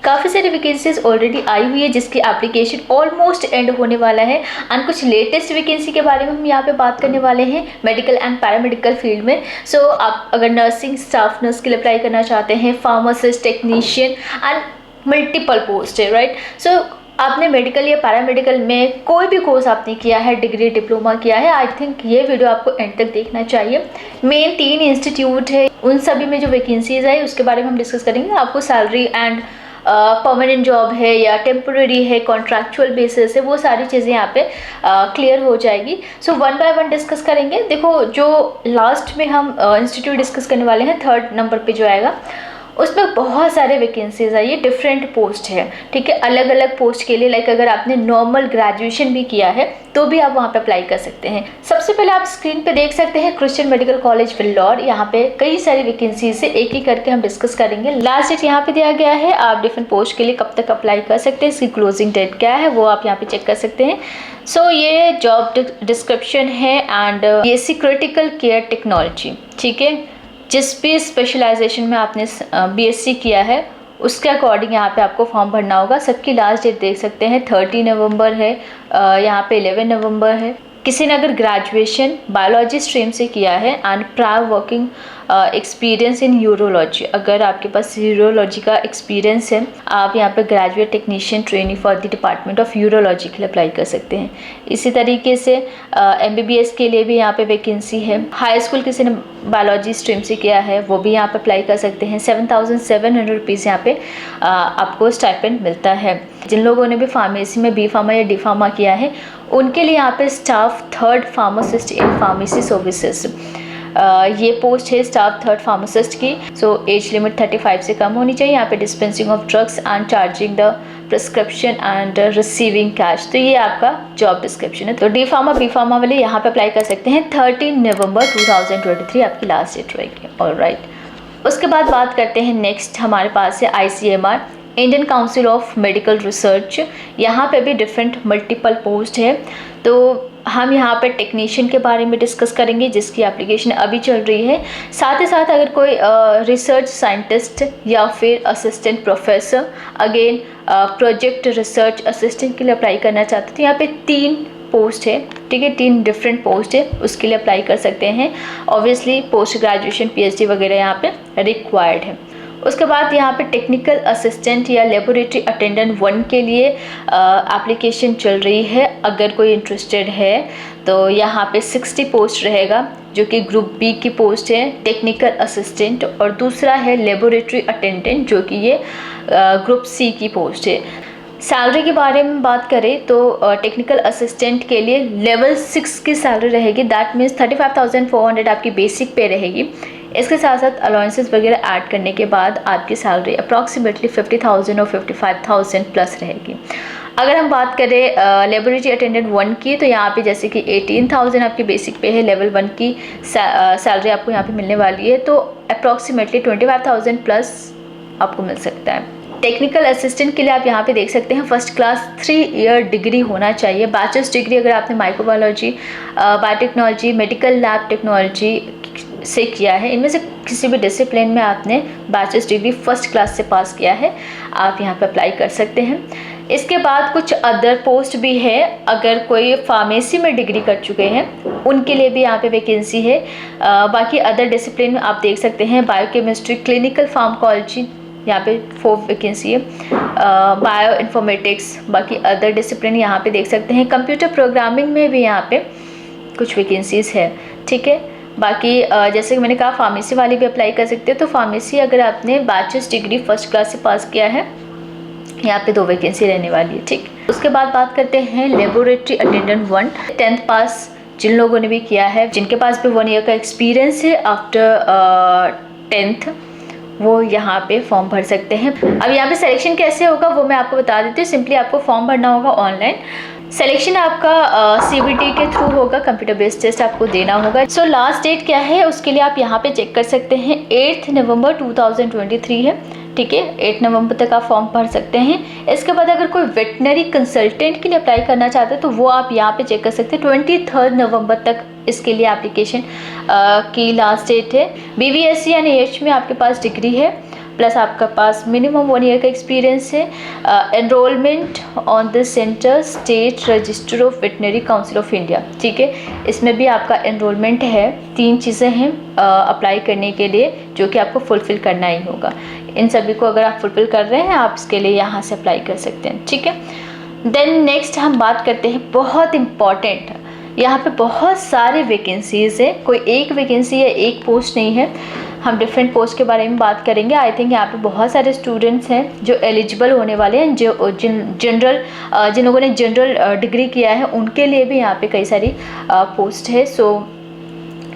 काफ़ी सारी vacancies already I हुई है जिसकी एप्लीकेशन ऑलमोस्ट एंड होने वाला है। एंड कुछ लेटेस्ट वैकेंसी के बारे में हम यहाँ पे बात करने वाले हैं मेडिकल एंड पैरामेडिकल फील्ड में। सो आप अगर नर्सिंग स्टाफ नर्स के लिए अप्लाई करना चाहते हैं, pharmacist, technician and multiple post है, राइट। सो आपने मेडिकल या पैरामेडिकल में कोई भी कोर्स आपने किया है, डिग्री डिप्लोमा किया है, आई थिंक ये वीडियो आपको एंड तक देखना चाहिए। मेन 3 इंस्टीट्यूट है, उन सभी में जो वैकेंसीज है उसके बारे में हम डिस्कस करेंगे। आपको सैलरी एंड परमानेंट जॉब है या टेम्पोररी है, कॉन्ट्रैक्चुअल बेसिस है, वो सारी चीज़ें यहाँ पे क्लियर हो जाएगी। So one by one discuss करेंगे। देखो, जो लास्ट में हम इंस्टीट्यूट डिस्कस करने वाले हैं 3rd नंबर पे जो आएगा, उसमें बहुत सारे वैकेंसीज है, ये डिफरेंट पोस्ट है, ठीक है, अलग अलग पोस्ट के लिए। लाइक अगर आपने नॉर्मल ग्रेजुएशन भी किया है तो भी आप वहाँ पे अप्लाई कर सकते हैं। सबसे पहले आप स्क्रीन पे देख सकते हैं क्रिश्चियन मेडिकल कॉलेज वेल्लोर। यहाँ पे कई सारी वैकेंसीज है, एक एक करके हम डिस्कस करेंगे। लास्ट डेट यहाँ पे दिया गया है, आप डिफरेंट पोस्ट के लिए कब तक अप्लाई कर सकते हैं, इसकी क्लोजिंग डेट क्या है वो आप यहाँ पे चेक कर सकते हैं। सो ये जॉब डिस्क्रिप्शन है and BSc critical care technology, ठीक है, जिस भी स्पेशलाइजेशन में आपने बीएससी किया है उसके अकॉर्डिंग यहाँ पे आपको फॉर्म भरना होगा। सबकी लास्ट डेट देख सकते हैं 30 नवंबर है, यहाँ पे 11 नवंबर है। किसी ने अगर ग्रेजुएशन बायोलॉजी स्ट्रीम से किया है and prior working experience in urology, अगर आपके पास यूरोलॉजी का एक्सपीरियंस है, आप यहाँ पे graduate technician training for the department of urology के लिए अप्लाई कर सकते हैं। इसी तरीके से एमबीबीएस के लिए भी यहाँ पे वैकेंसी है। हाई स्कूल किसी ने बायोलॉजी स्ट्रीम से किया है वो भी यहाँ पे अप्लाई कर सकते हैं। 7,700 रुपीज़ यहाँ पे आपको स्टाइपेंड मिलता है। जिन लोगों ने भी फार्मेसी में बी फार्मा या डी फार्मा किया है उनके लिए यहाँ पे staff 3rd pharmacist in pharmacy services, ये पोस्ट है स्टाफ 3rd फार्मासिस्ट की। सो एज लिमिट 35 से कम होनी चाहिए। यहाँ पे dispensing of drugs and charging the prescription and receiving cash, तो ये आपका जॉब डिस्क्रिप्शन है। तो डी फार्मा बी फार्मा वाले यहाँ पे अप्लाई कर सकते हैं। 13 नवंबर 2023 आपकी लास्ट डेट रहेगी। ऑलराइट, उसके बाद बात करते हैं नेक्स्ट हमारे पास है ICMR, Indian council of medical research. यहाँ पे भी डिफरेंट मल्टीपल पोस्ट है। तो हम यहाँ पे टेक्नीशियन के बारे में डिस्कस करेंगे जिसकी एप्लीकेशन अभी चल रही है। साथ ही साथ अगर कोई रिसर्च साइंटिस्ट या फिर assistant professor, again project research assistant के लिए अप्लाई करना चाहते थे, यहाँ पे 3 पोस्ट है, ठीक है, 3 डिफरेंट पोस्ट है, उसके लिए अप्लाई कर सकते हैं। ऑब्वियसली पोस्ट ग्रेजुएशन PhD वगैरह यहाँ पे रिक्वायर्ड है। उसके बाद यहाँ पे टेक्निकल असिस्टेंट या लेबोरेटरी अटेंडेंट 1 के लिए एप्लीकेशन चल रही है। अगर कोई इंटरेस्टेड है तो यहाँ पे 60 पोस्ट रहेगा, जो कि ग्रुप B की पोस्ट है टेक्निकल असिस्टेंट, और दूसरा है लेबोरेटरी अटेंडेंट जो कि ये ग्रुप C की पोस्ट है। सैलरी के बारे में बात करें तो टेक्निकल असिस्टेंट के लिए लेवल 6 की सैलरी रहेगी, दैट मीन्स 35,400 आपकी बेसिक पे रहेगी। इसके साथ साथ अलाउंसेस वगैरह ऐड करने के बाद आपकी सैलरी अप्रॉक्सीमेटली 50,000 और 55,000 प्लस रहेगी। अगर हम बात करें लेबोरेटरी अटेंडेंट 1 की, तो यहाँ पे जैसे कि 18,000 आपकी बेसिक पे है, लेवल 1 की सैलरी आपको यहाँ पे मिलने वाली है, तो अप्रॉक्सीमेटली 25,000 प्लस आपको मिल सकता है। टेक्निकल असिस्टेंट के लिए आप यहाँ पे देख सकते हैं फर्स्ट क्लास 3 ईयर डिग्री होना चाहिए। बैचलर्स डिग्री अगर आपने microbiology, biotechnology, medical lab technology से किया है, इनमें से किसी भी डिसिप्लिन में आपने बैचलर्स डिग्री फर्स्ट क्लास से पास किया है, आप यहाँ पे अप्लाई कर सकते हैं। इसके बाद कुछ अदर पोस्ट भी है। अगर कोई फार्मेसी में डिग्री कर चुके हैं उनके लिए भी यहाँ पे वैकेंसी है। बाकी अदर डिसिप्लिन में आप देख सकते हैं बायोकेमिस्ट्री, क्लिनिकल फार्माकोलॉजी, यहाँ पे 4 वैकेंसी है। बायो इन्फॉर्मेटिक्स, बाकी अदर डिसिप्लिन यहाँ पे देख सकते हैं। कंप्यूटर प्रोग्रामिंग में भी यहाँ पे कुछ वैकेंसीज है, ठीक है। बाकी जैसे कि मैंने कहा फार्मेसी वाले भी अप्लाई कर सकते हैं। तो फार्मेसी अगर आपने बैचलर्स डिग्री फर्स्ट क्लास से पास किया है, यहाँ पे 2 वैकेंसी रहने वाली है, ठीक। उसके बाद बात करते हैं लेबोरेटरी अटेंडेंट 1, 10th पास जिन लोगों ने भी किया है, जिनके पास भी 1 ईयर का एक्सपीरियंस है आफ्टर 10th, वो यहाँ पे फॉर्म भर सकते हैं। अब यहाँ पे सिलेक्शन कैसे होगा वो मैं आपको बता देती हूँ। सिंपली आपको फॉर्म भरना होगा ऑनलाइन। सिलेक्शन आपका CBT के थ्रू होगा, कंप्यूटर बेस्ड टेस्ट आपको देना होगा। सो लास्ट डेट क्या है उसके लिए आप यहाँ पे चेक कर सकते हैं, 8 नवंबर 2023 है, ठीक है। 8 नवंबर तक आप फॉर्म भर सकते हैं। इसके बाद अगर कोई वेटनरी कंसल्टेंट के लिए अप्लाई करना चाहते हैं तो वो आप यहाँ पे चेक कर सकते हैं। 23 नवंबर तक इसके लिए एप्लीकेशन की लास्ट डेट है। BVSC यानी एच में आपके पास डिग्री है प्लस आपका पास मिनिमम 1 ईयर का एक्सपीरियंस है। Enrolment on the centre state register of veterinary council of India, ठीक है, इसमें भी आपका एनरोलमेंट है। 3 चीज़ें हैं अप्लाई करने के लिए जो कि आपको फुलफ़िल करना ही होगा। इन सभी को अगर आप फुलफ़िल कर रहे हैं आप इसके लिए यहाँ से अप्लाई कर सकते हैं, ठीक है। देन नेक्स्ट हम बात करते हैं, बहुत इम्पॉर्टेंट, यहाँ पे बहुत सारे वैकेंसीज़ है, कोई एक वैकेंसी या एक पोस्ट नहीं है, हम डिफरेंट पोस्ट के बारे में बात करेंगे। आई थिंक यहाँ पे बहुत सारे स्टूडेंट्स हैं जो एलिजिबल होने वाले हैं, जो जिन लोगों ने जनरल डिग्री किया है उनके लिए भी यहाँ पे कई सारी पोस्ट है। So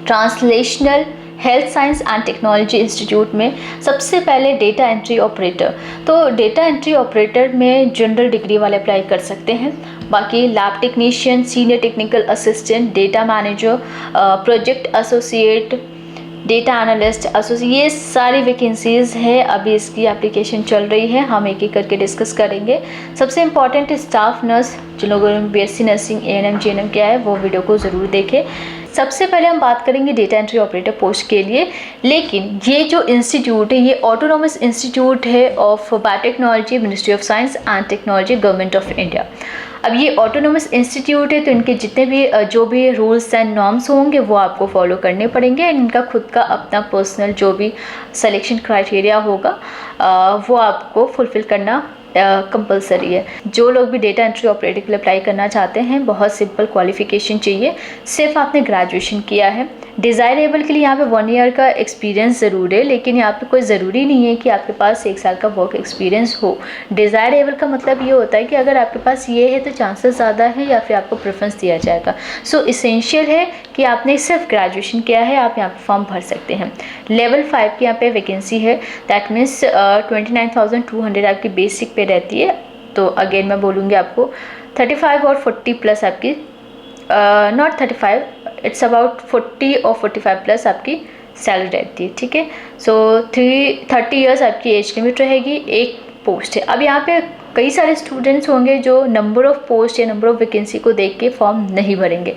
translational health science and technology institute में सबसे पहले डेटा एंट्री ऑपरेटर, तो डेटा एंट्री ऑपरेटर में जनरल डिग्री वाले अप्लाई कर सकते हैं। बाकी lab technician, senior technical assistant, data manager, project associate, data analyst associate, ये सारी वैकेंसीज़ है। अभी इसकी एप्लीकेशन चल रही है, हम एक एक करके डिस्कस करेंगे। सबसे इम्पॉर्टेंट स्टाफ नर्स, जिन लोगों ने बीएससी नर्सिंग एएनएम जीएनएम किया है वो वीडियो को ज़रूर देखें। सबसे पहले हम बात करेंगे डेटा एंट्री ऑपरेटर पोस्ट के लिए, लेकिन ये जो इंस्टीट्यूट है ये ऑटोनोमस इंस्टीट्यूट है of biotechnology, ministry of science and technology, government of India. अब ये ऑटोनोमस इंस्टीट्यूट है तो इनके जितने भी जो भी रूल्स एंड नॉर्म्स होंगे वो आपको फॉलो करने पड़ेंगे, एंड इनका खुद का अपना पर्सनल जो भी सिलेक्शन क्राइटेरिया होगा वो आपको फुलफ़िल करना कंपलसरी है। जो लोग भी डेटा एंट्री ऑपरेटर के लिए अप्लाई करना चाहते हैं, बहुत सिंपल क्वालिफिकेशन चाहिए, सिर्फ आपने ग्रेजुएशन किया है। डिज़ायरेबल के लिए यहाँ पे 1 ईयर का एक्सपीरियंस ज़रूर है, लेकिन यहाँ पे कोई ज़रूरी नहीं है कि आपके पास 1 साल का वर्क एक्सपीरियंस हो। डिज़ायरेबल का मतलब ये होता है कि अगर आपके पास ये है तो चांसेस ज़्यादा है या फिर आपको प्रेफरेंस दिया जाएगा। सो इसेंशियल है कि आपने सिर्फ ग्रेजुएशन किया है, आप यहाँ पे फॉर्म भर सकते हैं। लेवल 5 की यहाँ पे वैकेंसी है, दैट मीन्स 29,200 आपकी बेसिक पे रहती है। तो अगेन मैं बोलूँगी आपको 35 और 40 प्लस आपकी, नॉट 35, इट्स अबाउट 40 और 45 प्लस आपकी सैलरी रहती है, ठीक है। सो 30 ईयर्स आपकी एज लिमिट रहेगी, एक पोस्ट है। अब यहाँ पे कई सारे स्टूडेंट्स होंगे जो नंबर ऑफ़ पोस्ट या नंबर ऑफ़ वैकेंसी को देख के फॉर्म नहीं भरेंगे,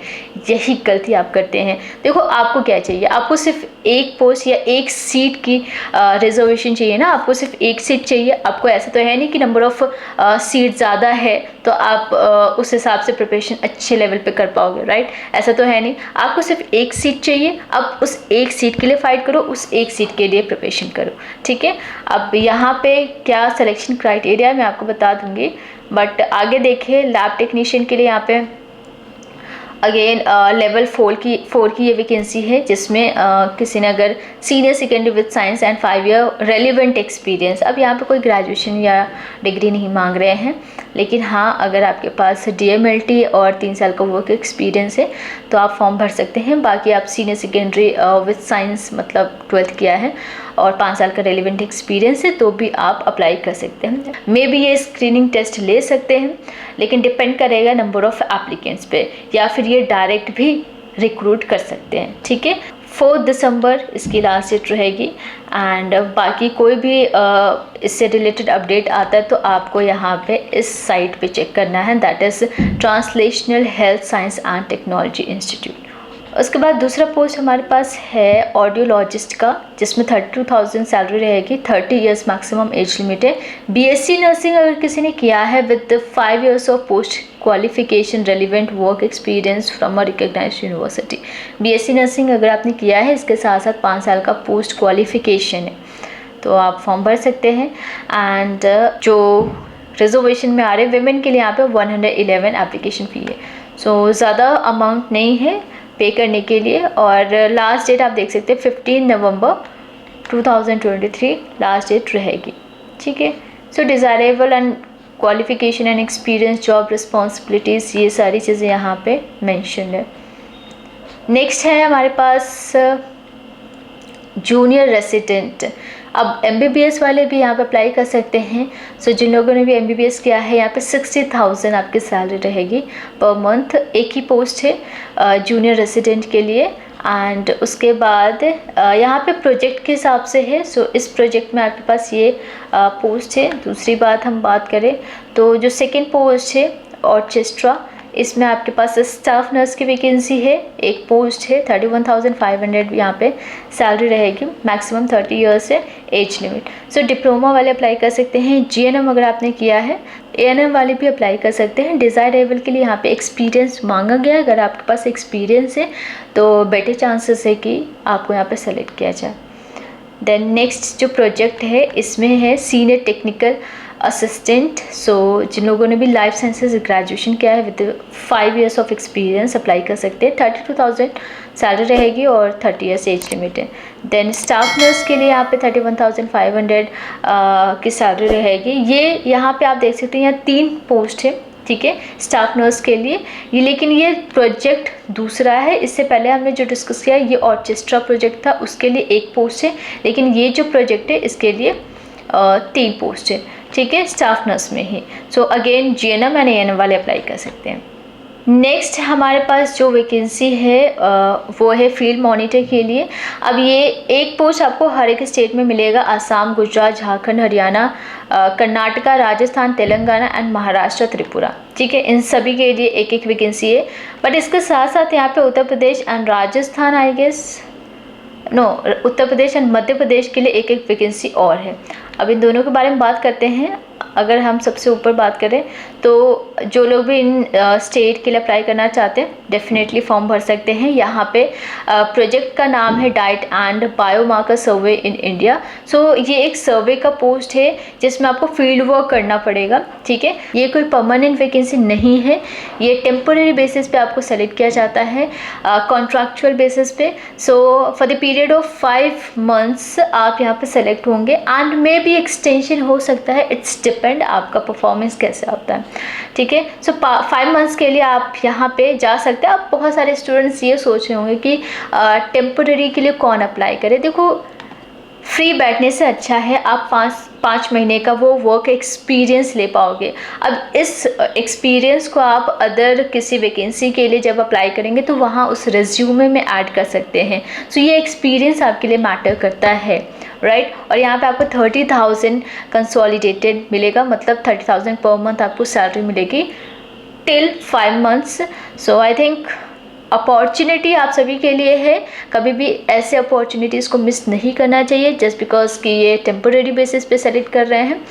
यही गलती आप करते हैं। देखो आपको क्या चाहिए, आपको सिर्फ एक पोस्ट या एक सीट की रिजर्वेशन चाहिए ना, आपको सिर्फ एक सीट चाहिए। आपको ऐसा तो है नहीं कि नंबर ऑफ़ सीट ज़्यादा है तो आप उस हिसाब से प्रिपरेशन अच्छे लेवल पे कर पाओगे, राइट? ऐसा तो है नहीं, आपको सिर्फ एक सीट चाहिए, अब उस एक सीट के लिए फाइट करो, उस एक सीट के लिए प्रिपरेशन करो, ठीक है। अब यहाँ पे क्या सिलेक्शन क्राइटेरिया मैं आपको बता दूंगी, बट आगे देखिए लैब टेक्नीशियन के लिए यहाँ पे अगेन लेवल 4 की ये वैकेंसी है, जिसमें किसी ने अगर senior secondary with science and 5 year relevant experience, अब यहाँ पे कोई ग्रेजुएशन या डिग्री नहीं मांग रहे हैं, लेकिन हाँ अगर आपके पास DMLT और 3 साल का वर्क एक्सपीरियंस है तो आप फॉर्म भर सकते हैं। बाकी आप सीनियर सेकेंडरी विद साइंस मतलब 12th किया है और 5 साल का रेलिवेंट एक्सपीरियंस है तो भी आप अप्लाई कर सकते हैं। मे बी ये स्क्रीनिंग टेस्ट ले सकते हैं, लेकिन डिपेंड करेगा नंबर ऑफ़ एप्लीकेंट्स पे, या फिर ये डायरेक्ट भी रिक्रूट कर सकते हैं, ठीक है। 4 दिसंबर इसकी लास्ट डेट रहेगी। एंड बाकी कोई भी इससे रिलेटेड अपडेट आता है तो आपको यहाँ पे इस साइट पे चेक करना है, that is translational health science and technology institute. उसके बाद दूसरा पोस्ट हमारे पास है ऑडियोलॉजिस्ट का, जिसमें 32,000 सैलरी रहेगी, 30 इयर्स मैक्सिमम एज लिमिट है। BSc नर्सिंग अगर किसी ने किया है with 5 years of post qualification relevant work experience from a recognised university, BSc nursing अगर आपने किया है इसके साथ साथ 5 साल का पोस्ट क्वालिफिकेशन है तो आप फॉर्म भर सकते हैं। एंड जो रिजर्वेशन में आ रहे वेमेन के लिए यहाँ पे 111 एप्लीकेशन फ़ी है, सो ज़्यादा अमाउंट नहीं है पे करने के लिए। और लास्ट डेट आप देख सकते हैं 15 नवंबर 2023 लास्ट डेट रहेगी, ठीक है। So desirable and qualification and experience, job responsibilities, ये सारी चीज़ें यहाँ पे मेंशन है। नेक्स्ट है हमारे पास जूनियर रेसिडेंट। अब MBBS वाले भी यहाँ पे अप्लाई कर सकते हैं। सो जिन लोगों ने भी MBBS किया है यहाँ पे 60,000 आपकी सैलरी रहेगी पर मंथ, एक ही पोस्ट है जूनियर रेसिडेंट के लिए। एंड उसके बाद यहाँ पे प्रोजेक्ट के हिसाब से है, सो इस प्रोजेक्ट में आपके पास ये पोस्ट है। दूसरी बात हम बात करें तो जो सेकेंड पोस्ट है ऑर्केस्ट्रा, इसमें आपके पास स्टाफ नर्स की वैकेंसी है, एक पोस्ट है, 31,500 यहाँ पे सैलरी रहेगी, मैक्सिमम 30 ईयर्स है एज लिमिट। सो डिप्लोमा वाले अप्लाई कर सकते हैं, जीएनएम अगर आपने किया है, एएनएम वाले भी अप्लाई कर सकते हैं। डिज़ायरेबल के लिए यहाँ पे एक्सपीरियंस मांगा गया है, अगर आपके पास एक्सपीरियंस है तो बेटर चांसेस है कि आपको यहाँ पे सेलेक्ट किया जाए। देन नेक्स्ट जो प्रोजेक्ट है इसमें है सीनियर टेक्निकल असिस्टेंट। सो जिन लोगों ने भी लाइफ साइंसेज ग्रेजुएशन किया है with 5 years of experience apply कर सकते हैं। 32,000 सैलरी रहेगी और 30 ईयर्स एज लिमिट है। देन स्टाफ नर्स के लिए यहाँ पे 31,500 की सैलरी रहेगी। ये यहाँ पे आप देख सकते हैं, यहाँ 3 पोस्ट है, ठीक है, स्टाफ नर्स के लिए ये। लेकिन ये प्रोजेक्ट दूसरा है, इससे पहले हमने जो डिस्कस किया ये ऑर्केस्ट्रा प्रोजेक्ट था, उसके लिए 1 पोस्ट है, लेकिन ये जो प्रोजेक्ट है इसके लिए 3 पोस्ट है, ठीक है, स्टाफ नर्स में ही। So again GNM and ANM वाले अप्लाई कर सकते हैं। नेक्स्ट हमारे पास जो वैकेंसी है वो है फील्ड मॉनिटर के लिए। अब ये 1 पोस्ट आपको हर एक स्टेट में मिलेगा, आसाम, गुजरात, झारखंड, हरियाणा, कर्नाटका, राजस्थान, तेलंगाना एंड महाराष्ट्र, त्रिपुरा, ठीक है, इन सभी के लिए 1-1 वैकेंसी है। बट इसके साथ साथ यहाँ पे Uttar Pradesh and Rajasthan, I guess no, Uttar Pradesh and Madhya Pradesh के लिए 1-1 वैकेंसी और है। अब इन दोनों के बारे में बात करते हैं। अगर हम सबसे ऊपर बात करें तो जो लोग भी इन स्टेट के लिए अप्लाई करना चाहते हैं डेफिनेटली फॉर्म भर सकते हैं। यहाँ पे प्रोजेक्ट का नाम है diet and biomarker survey in India. So ये एक सर्वे का पोस्ट है जिसमें आपको फील्ड वर्क करना पड़ेगा, ठीक है। ये कोई परमानेंट वैकेंसी नहीं है, ये टेम्पररी बेसिस पे आपको सेलेक्ट किया जाता है, कॉन्ट्रैक्चुअल बेसिस पे। So for the period of 5 months आप यहाँ पे सेलेक्ट होंगे एंड मे भी एक्सटेंशन हो सकता है, इट्स डिपेंड आपका परफॉर्मेंस कैसे होता है, ठीक है। सो 5 मंथ्स के लिए आप यहाँ पे जा सकते हैं। अब बहुत सारे स्टूडेंट्स ये सोच रहे होंगे कि टेम्पररी के लिए कौन अप्लाई करे। देखो, फ्री बैठने से अच्छा है आप 5 महीने का वो वर्क एक्सपीरियंस ले पाओगे। अब इस एक्सपीरियंस को आप अदर किसी वैकेंसी के लिए जब अप्लाई करेंगे तो वहाँ उस रिज्यूमे में ऐड कर सकते हैं। सो ये एक्सपीरियंस आपके लिए मैटर करता है, राइट। और यहाँ पे आपको 30,000 कंसोलिडेटेड मिलेगा, मतलब 30,000 पर मंथ आपको सैलरी मिलेगी till 5 months. So I think opportunity आप सभी के लिए है, कभी भी ऐसे अपॉर्चुनिटीज़ को मिस नहीं करना चाहिए जस्ट बिकॉज कि ये टेम्पररी बेसिस पे सेलेक्ट कर रहे हैं।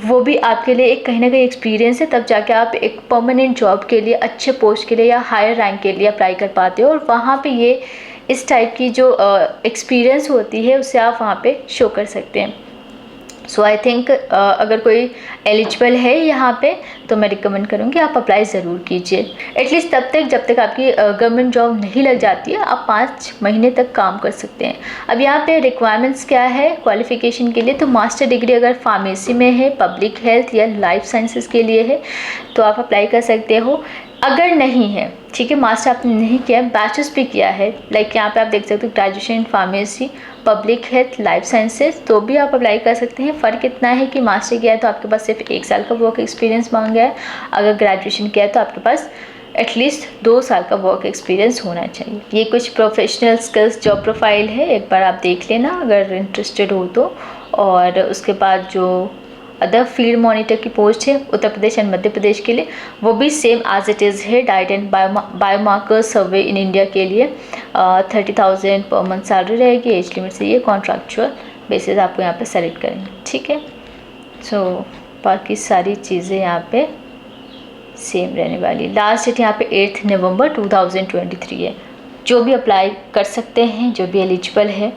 वो भी आपके लिए एक कहीं ना कहीं एक्सपीरियंस है, तब जाके आप एक परमानेंट जॉब के लिए, अच्छे पोस्ट के लिए या हायर रैंक के लिए अप्लाई कर पाते हो। और वहाँ पे ये इस टाइप की जो एक्सपीरियंस होती है उससे आप वहाँ पे शो कर सकते हैं। सो आई थिंक अगर कोई एलिजिबल है यहाँ पे तो मैं रिकमेंड करूँगी आप अप्लाई ज़रूर कीजिए, एटलीस्ट तब तक जब तक आपकी गवर्नमेंट जॉब नहीं लग जाती है, आप 5 महीने तक काम कर सकते हैं। अब यहाँ पे रिक्वायरमेंट्स क्या है क्वालिफ़िकेशन के लिए, तो मास्टर डिग्री अगर फार्मेसी में है, पब्लिक हेल्थ या लाइफ साइंसेस के लिए है तो आप अप्लाई कर सकते हो। अगर नहीं है, ठीक है, मास्टर आपने नहीं किया, बैचलर्स भी किया है, लाइक यहाँ पे आप देख सकते हो graduation in pharmacy, public health, life sciences, तो भी आप अप्लाई कर सकते हैं। फ़र्क इतना है कि मास्टर किया है तो आपके पास सिर्फ 1 साल का वर्क एक्सपीरियंस मांगा है, अगर ग्रेजुएशन किया है तो आपके पास एटलीस्ट 2 साल का वर्क एक्सपीरियंस होना चाहिए। ये कुछ प्रोफेशनल स्किल्स जॉब प्रोफाइल है, एक बार आप देख लेना अगर इंटरेस्टेड हो तो। और उसके बाद जो अदर फील्ड मॉनिटर की पोस्ट है उत्तर प्रदेश एंड मध्य प्रदेश के लिए, वो भी सेम एज इट इज़ है, diet and biomarker survey in India के लिए 30,000 पर मंथ सैलरी रहेगी, एज लिमिट से ये कॉन्ट्रैक्चुअल बेसिस आपको यहाँ पे सेलेक्ट करेंगे, ठीक है। सो बाकी सारी चीज़ें यहाँ पे सेम रहने वाली। लास्ट डेट यहाँ पे 8 नवंबर 2023 है। जो भी अप्लाई कर सकते हैं, जो भी एलिजिबल है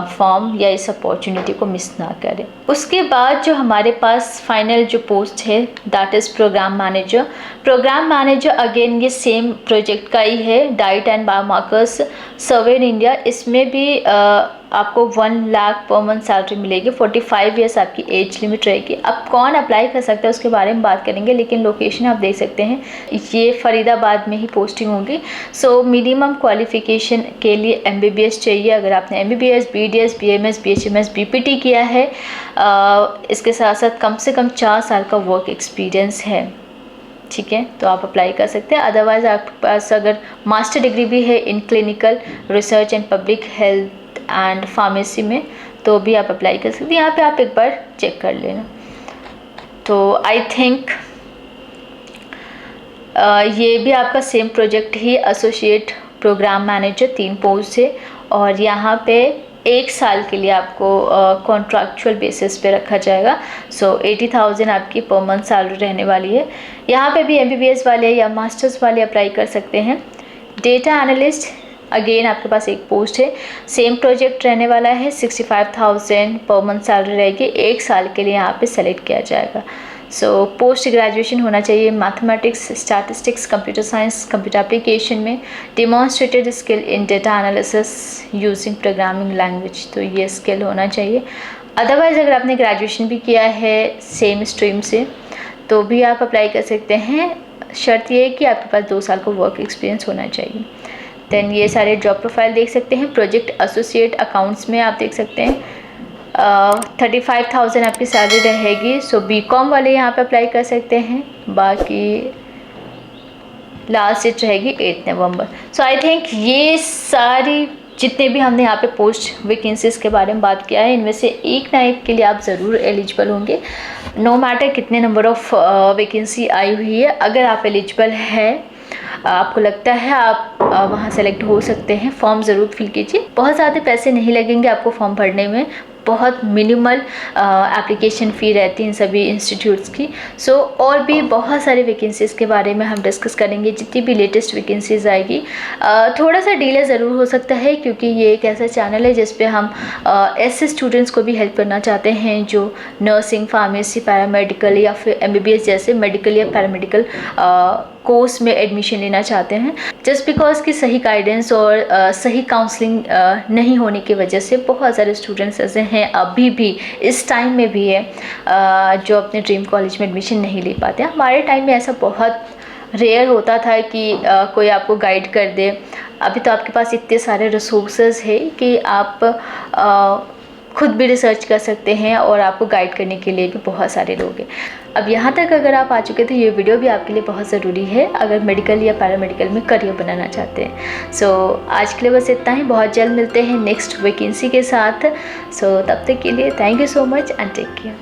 फॉर्म या इस अपॉर्चुनिटी को मिस ना करें। उसके बाद जो हमारे पास फाइनल जो पोस्ट है that is programme manager. Programme manager again ये सेम प्रोजेक्ट का ही है, diet and biomarkers survey in India. इसमें भी आपको 1 लाख पर मंथ सैलरी मिलेगी, 45 ईयर्स आपकी एज लिमिट रहेगी। अब कौन अप्लाई कर सकता है उसके बारे में बात करेंगे, लेकिन लोकेशन आप देख सकते हैं ये फरीदाबाद में ही पोस्टिंग होगी। सो मिनिमम क्वालिफिकेशन के लिए MBBS चाहिए। अगर आपने MBBS, BDS, BMS, BHMS, BPT किया है, इसके साथ साथ कम से कम 4 साल का वर्क एक्सपीरियंस है, ठीक है, तो आप अप्लाई कर सकते हैं। अदरवाइज़ आपके पास अगर मास्टर डिग्री भी है in clinical research and public health and pharmacy में तो भी आप अप्लाई कर सकते हैं। यहाँ पे आप एक बार चेक कर लेना। तो आई थिंक ये भी आपका सेम प्रोजेक्ट ही, एसोसिएट प्रोग्राम मैनेजर, 3 पोस्ट है और यहाँ पे 1 साल के लिए आपको कॉन्ट्रैक्चुअल बेसिस पे रखा जाएगा। सो 80,000 आपकी पर मंथ सैलरी रहने वाली है। यहाँ पे भी MBBS वाले या मास्टर्स वाले अप्लाई कर सकते हैं। डेटा एनालिस्ट, अगेन आपके पास 1 पोस्ट है, सेम प्रोजेक्ट रहने वाला है। 65,000 पर मंथ सैलरी रहेगी, 1 साल के लिए यहाँ पे सेलेक्ट किया जाएगा। सो पोस्ट ग्रेजुएशन होना चाहिए mathematics, statistics, computer science, computer application में, demonstrated skill in data analysis using programming language, तो ये स्किल होना चाहिए। अदरवाइज़ अगर आपने ग्रेजुएशन भी किया है सेम स्ट्रीम से तो भी आप अप्लाई कर सकते हैं। शर्त ये है कि आपके पास 2 साल का वर्क एक्सपीरियंस होना चाहिए। देन ये सारे जॉब प्रोफाइल देख सकते हैं। प्रोजेक्ट एसोसिएट अकाउंट्स में आप देख सकते हैं 35,000 आपकी सैलरी रहेगी। सो BCom वाले यहाँ पे अप्लाई कर सकते हैं। बाकी लास्ट डेट रहेगी 8 नवंबर। सो आई थिंक ये सारी जितने भी हमने यहाँ पे पोस्ट वैकेंसीज़ के बारे में बात किया है, इनमें से एक ना एक के लिए आप ज़रूर एलिजिबल होंगे, नो मैटर कितने नंबर ऑफ़ वैकेंसी आई हुई है। अगर आप एलिजिबल है, आपको लगता है आप वहाँ सेलेक्ट हो सकते हैं, फॉर्म ज़रूर फिल कीजिए। बहुत ज़्यादा पैसे नहीं लगेंगे आपको फॉर्म भरने में, बहुत मिनिमल एप्लीकेशन फ़ी रहती है इन सभी इंस्टीट्यूट्स की। सो और भी बहुत सारी वैकेंसीज़ के बारे में हम डिस्कस करेंगे, जितनी भी लेटेस्ट वैकेंसीज़ आएगी। थोड़ा सा डिले ज़रूर हो सकता है क्योंकि ये एक ऐसा चैनल है जिस पे हम ऐसे स्टूडेंट्स को भी हेल्प करना चाहते हैं जो नर्सिंग, फार्मेसी, पैरामेडिकल या फिर MBBS जैसे मेडिकल या पैरामेडिकल कोर्स में एडमिशन लेना चाहते हैं। जस्ट बिकॉज की सही गाइडेंस और सही काउंसलिंग नहीं होने की वजह से बहुत सारे स्टूडेंट्स ऐसे हैं, अभी भी इस टाइम में भी है, जो अपने ड्रीम कॉलेज में एडमिशन नहीं ले पाते। हमारे टाइम में ऐसा बहुत रेयर होता था कि कोई आपको गाइड कर दे। अभी तो आपके पास इतने सारे रिसोर्सेज है कि आप खुद भी रिसर्च कर सकते हैं और आपको गाइड करने के लिए भी बहुत सारे लोग हैं। अब यहाँ तक अगर आप आ चुके तो ये वीडियो भी आपके लिए बहुत ज़रूरी है अगर मेडिकल या पैरामेडिकल में करियर बनाना चाहते हैं। सो आज के लिए बस इतना ही, बहुत जल्द मिलते हैं नेक्स्ट वैकेंसी के साथ। सो तब तक के लिए thank you so much and take care.